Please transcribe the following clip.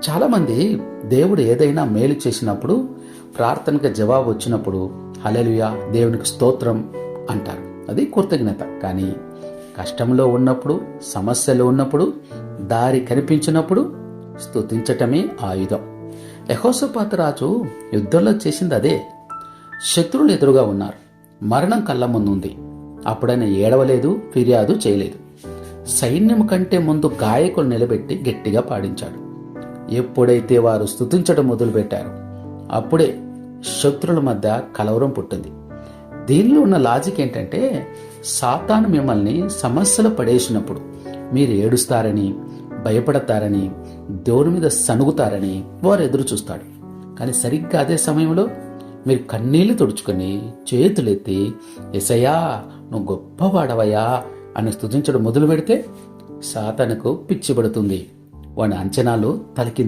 చాలామంది దేవుడు ఏదైనా మేలు చేసినప్పుడు, ప్రార్థనకు జవాబు వచ్చినప్పుడు హల్లెలూయా దేవునికి స్తోత్రం అంటారు. అది కృతజ్ఞత. కానీ కష్టంలో ఉన్నప్పుడు, సమస్యలు ఉన్నప్పుడు, దారి కనిపించినప్పుడు స్తుతించటమే ఆయుధం. యెహోషాపాతు రాజు యుద్ధంలో చేసింది అదే. శత్రువులు ఎదురుగా ఉన్నారు, మరణం కళ్ళ ముందుంది. అప్పుడైనా ఏడవలేదు, ఫిర్యాదు చేయలేదు. సైన్యం కంటే ముందు గాయకులు నిలబెట్టి గట్టిగా పాడించాడు. ఎప్పుడైతే వారు స్తుతించడం మొదలుపెట్టారో అప్పుడే శత్రువుల మధ్య కలవరం పుట్టింది. దీనిలో ఉన్న లాజిక్ ఏంటంటే, సాతాను మిమ్మల్ని సమస్యలు పడేసినప్పుడు మీరు ఏడుస్తారని, భయపడతారని, దేవుని మీద సనుగుతారని వారు ఎదురు చూస్తాడు. కానీ సరిగ్గా అదే సమయంలో మీరు కన్నీళ్లు తుడుచుకొని చేతులెత్తి యేసయ్యా నువ్వు గొప్పవాడవయ్యా అని స్తుతించడం మొదలు పెడితే సాతానుకు పిచ్చి పడుతుంది. వాడి అంచనాలు తలకింద